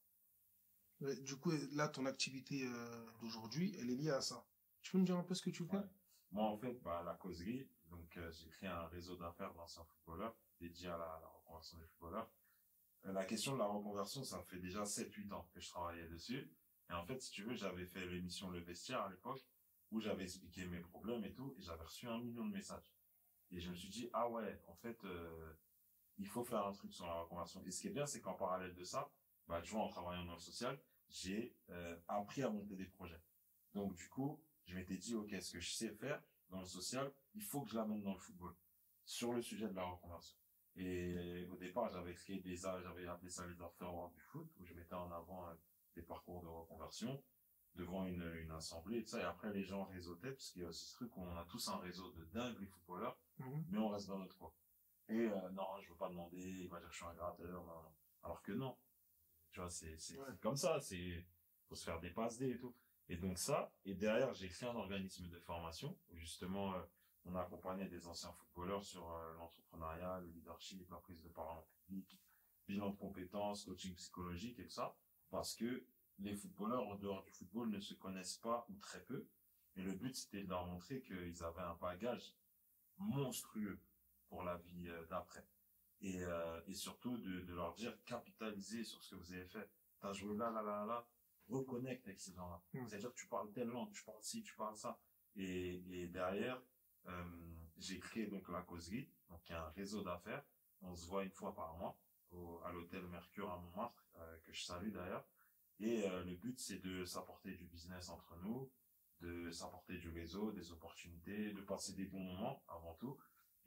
Ouais, du coup, là, ton activité d'aujourd'hui, elle est liée à ça. Tu peux me dire un peu ce que tu fais? Ouais. Moi, en fait, bah, la causerie, donc j'ai créé un réseau d'affaires d'anciens footballeurs dédié à la reconversion des footballeurs. La question de la reconversion, ça fait déjà 7-8 ans que je travaillais dessus. Et en fait, si tu veux, j'avais fait l'émission Le Vestiaire à l'époque, où j'avais expliqué mes problèmes et tout, et j'avais reçu 1 million de messages. Et je me suis dit, ah ouais, en fait, il faut faire un truc sur la reconversion. Et ce qui est bien, c'est qu'en parallèle de ça, bah, tu vois, en travaillant dans le social, j'ai appris à monter des projets. Donc, du coup, je m'étais dit, OK, ce que je sais faire dans le social, il faut que je l'amène dans le football, sur le sujet de la reconversion. Et au départ, j'avais appelé ça les after-work du foot, où je mettais en avant des parcours de reconversion devant une assemblée et tout ça. Et après, les gens réseautaient, parce qu'il y a aussi ce truc où on a tous un réseau de dingue, les footballeurs, mais on reste dans notre coin. Et non, je veux pas demander, il va dire que je suis un gratteur, non. Alors que non. Tu vois, c'est comme ça, faut se faire des passes D et tout. Et donc ça, et derrière, j'ai créé un organisme de formation où justement, on a accompagné des anciens footballeurs sur l'entrepreneuriat, le leadership, la prise de parole en public, bilan de compétences, coaching psychologique et tout ça. Parce que les footballeurs, en dehors du football, ne se connaissent pas ou très peu. Et le but, c'était de leur montrer qu'ils avaient un bagage monstrueux pour la vie d'après. Et surtout de leur dire capitalisez sur ce que vous avez fait. T'as joué là, reconnecte avec ces gens-là. C'est-à-dire que tu parles telle langue, tu parles ci, tu parles ça. Et derrière, j'ai créé donc la causerie, donc il y a un réseau d'affaires. On se voit une fois par mois à l'hôtel Mercure à Montmartre, que je salue d'ailleurs. Et le but, c'est de s'apporter du business entre nous, de s'apporter du réseau, des opportunités, de passer des bons moments avant tout.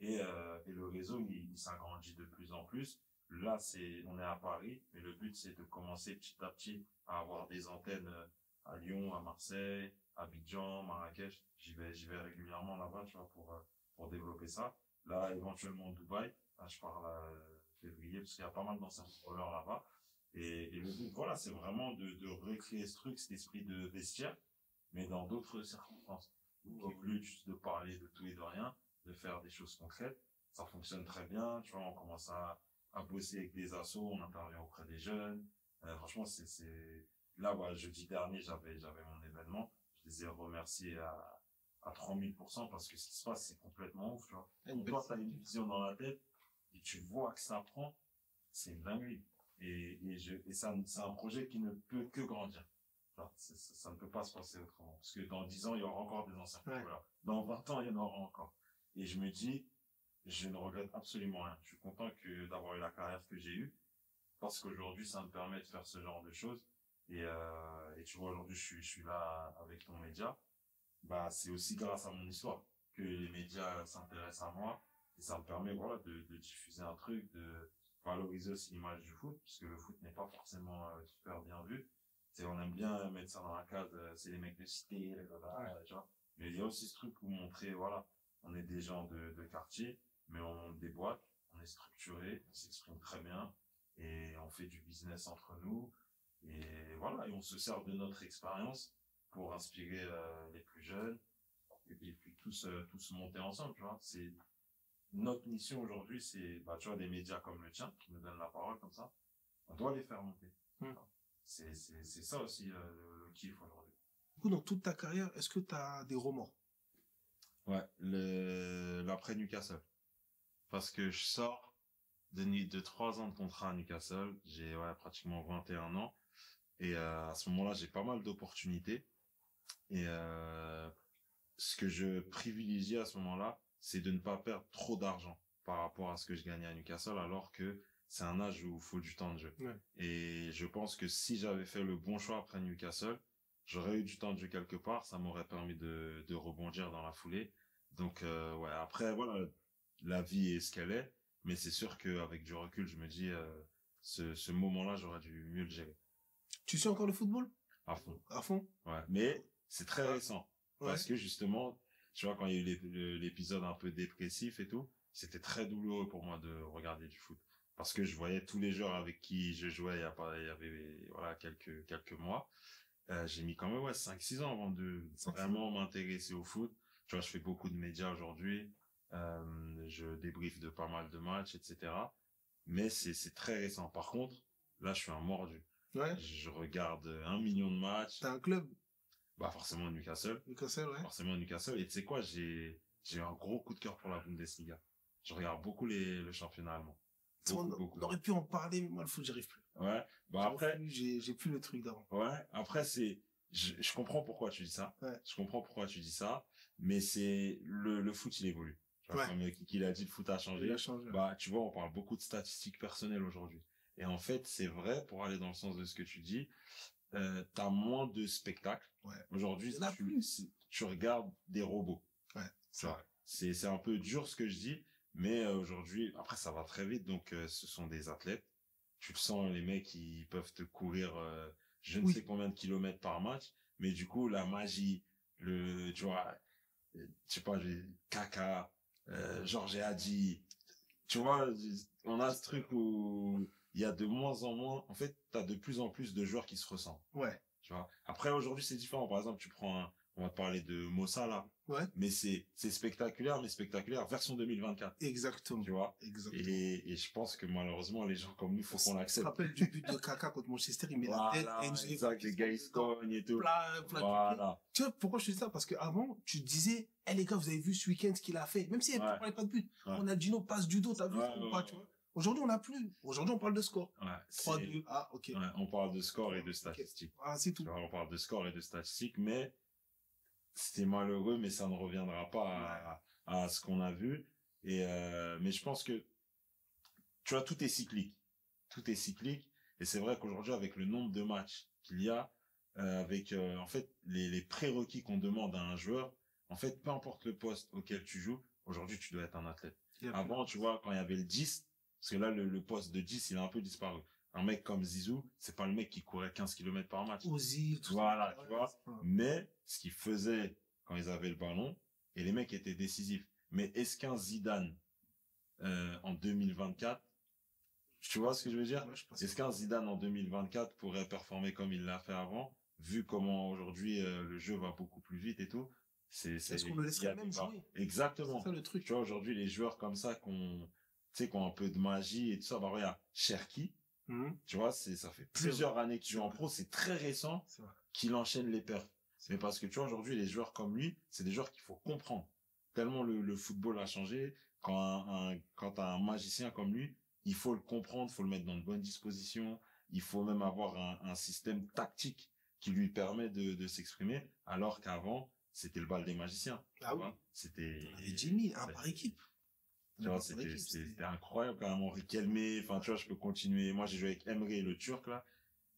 Et le réseau, il s'agrandit de plus en plus. Là, on est à Paris, mais le but, c'est de commencer petit à petit à avoir des antennes à Lyon, à Marseille, à Abidjan, Marrakech. J'y vais régulièrement là-bas, tu vois, pour développer ça. Là, éventuellement Dubaï. Là, je pars février, parce qu'il y a pas mal d'anciens footballeurs là-bas. Et le but, voilà, c'est vraiment de recréer ce truc, cet esprit de vestiaire, mais dans d'autres circonstances. Au lieu juste de parler de tout et de rien, de faire des choses concrètes. Ça fonctionne très bien. Tu vois, on commence à bosser avec des assos, on intervient auprès des jeunes. Franchement, là, voilà, jeudi dernier, j'avais mon événement. Je les ai remerciés à 3000% parce que ce qui se passe, c'est complètement ouf, tu vois. Toi, t'as une vision dans la tête et tu vois que ça prend. C'est une dinguerie. Et c'est un projet qui ne peut que grandir. Enfin, ça ne peut pas se passer autrement. Parce que dans 10 ans, il y aura encore des anciens footballeurs. Dans 20 ans, il y en aura encore. Et je me dis, je ne regrette absolument rien. Je suis content d'avoir eu la carrière que j'ai eue. Parce qu'aujourd'hui, ça me permet de faire ce genre de choses. Et tu vois, aujourd'hui, je suis là avec ton média. Bah, c'est aussi grâce à mon histoire que les médias s'intéressent à moi. Et ça me permet, voilà, de diffuser un truc, de valoriser aussi l'image du foot, parce que le foot n'est pas forcément super bien vu. On aime bien mettre ça dans la case, c'est les mecs de cité, tu vois. Mais il y a aussi ce truc où montrer, voilà, on est des gens de quartier, mais on monte des boîtes, on est structuré, on s'exprime très bien, et on fait du business entre nous, et voilà, et on se sert de notre expérience pour inspirer les plus jeunes, et puis tous monter ensemble, tu vois. C'est notre mission aujourd'hui, c'est, bah, tu vois, des médias comme le tien, qui nous donnent la parole comme ça, on doit les faire monter. C'est ça aussi le kiff aujourd'hui. Du coup, dans toute ta carrière, est-ce que tu as des remords? Ouais, l'après Newcastle. Parce que je sors de 3 ans de contrat à Newcastle, j'ai pratiquement 21 ans. Et à ce moment-là, j'ai pas mal d'opportunités. Et ce que je privilégie à ce moment-là, c'est de ne pas perdre trop d'argent par rapport à ce que je gagnais à Newcastle, alors que c'est un âge où il faut du temps de jeu. Ouais. Et je pense que si j'avais fait le bon choix après Newcastle, j'aurais eu du temps de jeu quelque part, ça m'aurait permis de rebondir dans la foulée. Donc, ouais, après, voilà, la vie est ce qu'elle est, mais c'est sûr qu'avec du recul, je me dis, ce moment-là, j'aurais dû mieux le gérer. Tu suis encore le football? À fond. À fond? Ouais. Mais c'est très récent. Ouais. Parce que justement, tu vois, quand il y a eu l'épisode un peu dépressif et tout, c'était très douloureux pour moi de regarder du foot. Parce que je voyais tous les joueurs avec qui je jouais il y avait, voilà, quelques mois. J'ai mis quand même, ouais, 5-6 ans avant de vraiment m'intéresser au foot. Tu vois, je fais beaucoup de médias aujourd'hui. Je débriefe de pas mal de matchs, etc. Mais c'est très récent. Par contre, là, je suis un mordu. Ouais. Je regarde 1 million de matchs. T'as un club? Bah, forcément Newcastle. Newcastle, ouais. Forcément Newcastle. Et tu sais quoi, j'ai un gros coup de cœur pour la Bundesliga. Je regarde beaucoup le championnat allemand. On aurait pu en parler, mais moi, le foot, j'y arrive plus. Ouais. Bah, après. J'ai plus le truc d'avant. Ouais. Après, je comprends pourquoi tu dis ça. Ouais. Je comprends pourquoi tu dis ça. Mais le foot, il évolue. Tu vois, comme Kiki l'a dit, le foot a changé. Il a changé. Bah, tu vois, on parle beaucoup de statistiques personnelles aujourd'hui. Et en fait, c'est vrai, pour aller dans le sens de ce que tu dis, t'as moins de spectacles. Ouais. Aujourd'hui, tu regardes des robots. Ouais. C'est vrai. C'est un peu dur ce que je dis, mais aujourd'hui, après ça va très vite, donc ce sont des athlètes. Tu le sens, les mecs, ils peuvent te courir je ne sais combien de kilomètres par match, mais du coup, la magie, tu vois, je sais pas, Kaka, Georges Hagi, tu vois, on a ce truc où il y a de moins en moins, en fait, t'as de plus en plus de joueurs qui se ressemblent. Ouais. Tu vois. Après, aujourd'hui, c'est différent. Par exemple, on va te parler de Mossa, là. Ouais. Mais c'est spectaculaire, mais spectaculaire, version 2024. Exactement. Tu vois. Exactement. Et je pense que malheureusement, les gens comme nous, faut qu'on l'accepte. Je me rappelle du but de Kaka contre Manchester, il met la tête, et exact, les gars, ils se cognent et tout. Voilà. Tu vois, pourquoi je dis ça? Parce qu'avant, tu disais, les gars, vous avez vu ce week-end ce qu'il a fait. Même si il ne parlait pas de but. On a Gino passe du dos, t'as vu ou pas, tu vois? Aujourd'hui, on n'a plus. Aujourd'hui, on parle de score. Ouais, 3-2. Ah, ok. Ouais, on parle de score et de statistiques. Okay. Ah, c'est tout. Tu vois, on parle de score et de statistiques, mais c'est malheureux, mais ça ne reviendra pas à ce qu'on a vu. Mais je pense que, tu vois, tout est cyclique. Tout est cyclique. Et c'est vrai qu'aujourd'hui, avec le nombre de matchs qu'il y a, avec, en fait, les prérequis qu'on demande à un joueur, en fait, peu importe le poste auquel tu joues, aujourd'hui, tu dois être un athlète. Avant, tu vois, quand il y avait le 10, parce que là, le poste de 10, il a un peu disparu. Un mec comme Zizou, c'est pas le mec qui courait 15 km par match. Ozil, tout voilà, ça. Tu vois. Mais, ce qu'ils faisaient quand ils avaient le ballon, et les mecs étaient décisifs. Mais est-ce qu'un Zidane, en 2024, tu vois ce que je veux dire? Est-ce qu'un Zidane en 2024 pourrait performer comme il l'a fait avant, vu comment aujourd'hui le jeu va beaucoup plus vite et tout? Est-ce qu'on le laisserait même jouer? Exactement. C'est ça le truc. Tu vois, aujourd'hui, les joueurs comme ça qui ont un peu de magie et tout ça, bah regarde, Cherki, tu vois, ça fait plusieurs années qu'il joue en pro, c'est très récent qu'il enchaîne les perfs. Mais parce que tu vois, aujourd'hui, les joueurs comme lui, c'est des joueurs qu'il faut comprendre. Tellement le football a changé, quand t'as un magicien comme lui, il faut le comprendre, il faut le mettre dans de bonnes dispositions, il faut même avoir un système tactique qui lui permet de s'exprimer, alors qu'avant, c'était le bal des magiciens. Ah oui. C'était. On avait Jimmy, un par équipe. Tu vois, c'était incroyable quand même, Riquelme, enfin, tu vois, je peux continuer. Moi, j'ai joué avec Emre, le Turc, là.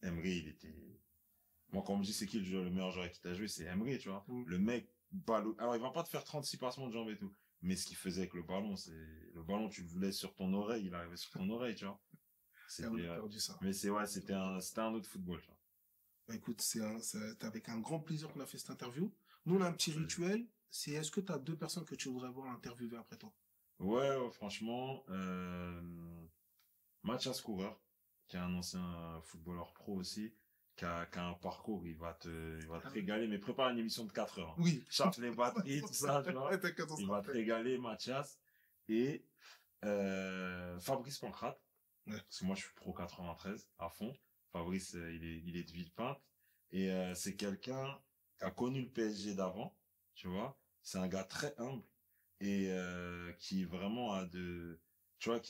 Emre, il était, moi, quand on me dit c'est qui le meilleur joueur avec qui t'as joué, c'est Emre, tu vois. Le mec, ballon. Alors, il va pas te faire 36 passements de jambes et tout. Mais ce qu'il faisait avec le ballon, le ballon, tu le voulais sur ton oreille, il arrivait sur ton oreille, tu vois. Mais c'était un autre football, tu vois. Bah, écoute, c'est avec un grand plaisir qu'on a fait cette interview. Nous, on a un petit rituel. C'est, est-ce que tu as 2 personnes que tu voudrais voir interviewer après toi? Ouais, franchement, Mathias Coureur, qui est un ancien footballeur pro aussi, qui a un parcours, il va te régaler, mais prépare une émission de 4 heures. Oui. Charge les batteries, tout ça, tu vois. Il va te régaler, Mathias. Et, Fabrice Pancrate. Ouais. Parce que moi, je suis pro 93, à fond. Fabrice, il est de Villepinte. Et, c'est quelqu'un qui a connu le PSG d'avant, tu vois. C'est un gars très humble. Et, qui vraiment tu vois,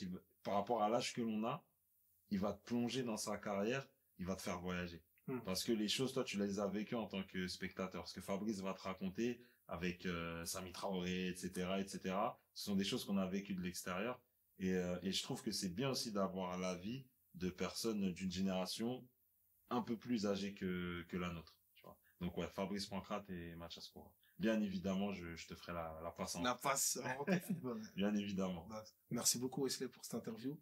par rapport à l'âge que l'on a, il va te plonger dans sa carrière, il va te faire voyager. Parce que les choses, toi, tu les as vécues en tant que spectateur. Ce que Fabrice va te raconter avec Sami Traoré, etc., etc., ce sont des choses qu'on a vécues de l'extérieur. Et je trouve que c'est bien aussi d'avoir l'avis de personnes d'une génération un peu plus âgée que la nôtre. tu vois. Donc ouais, Fabrice Pancrate et Mathias Courant. Bien évidemment, je te ferai la passe en. La passe en football. Bien évidemment. Bah, merci beaucoup, Wesley, pour cette interview.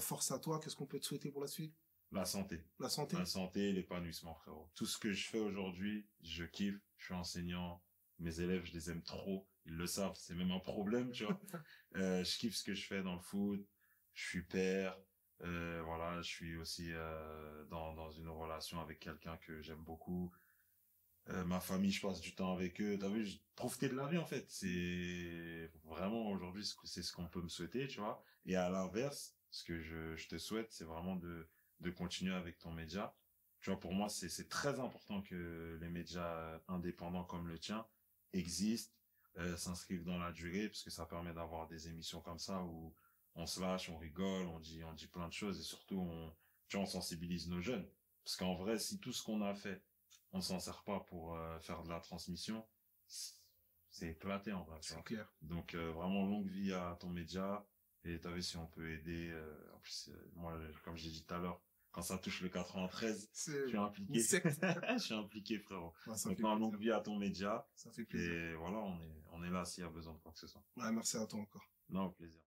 Force à toi. Qu'est-ce qu'on peut te souhaiter pour la suite? La santé. La santé. La santé, l'épanouissement, frérot. Tout ce que je fais aujourd'hui, je kiffe. Je suis enseignant. Mes élèves, je les aime trop. Ils le savent. C'est même un problème, tu vois. Je kiffe ce que je fais dans le foot. Je suis père. Voilà, je suis aussi dans une relation avec quelqu'un que j'aime beaucoup. Ma famille, je passe du temps avec eux. T'as vu, profiter de la vie, en fait. C'est vraiment aujourd'hui, c'est ce qu'on peut me souhaiter, tu vois. Et à l'inverse, ce que je te souhaite, c'est vraiment de continuer avec ton média. Tu vois, pour moi, c'est très important que les médias indépendants comme le tien existent, s'inscrivent dans la durée, parce que ça permet d'avoir des émissions comme ça où on se lâche, on rigole, on dit plein de choses et surtout tu vois, on sensibilise nos jeunes. Parce qu'en vrai, si tout ce qu'on a fait, on s'en sert pas pour faire de la transmission, c'est éclaté en vrai. C'est clair. Donc vraiment longue vie à ton média et t'as vu si on peut aider. En plus, moi, comme j'ai dit tout à l'heure, quand ça touche le 93, je suis impliqué. Je suis impliqué, frérot. Ouais, maintenant, longue vie à ton média. Ça fait plaisir. Et voilà, on est là s'il y a besoin de quoi que ce soit. Ouais, merci à toi encore. Non, au plaisir.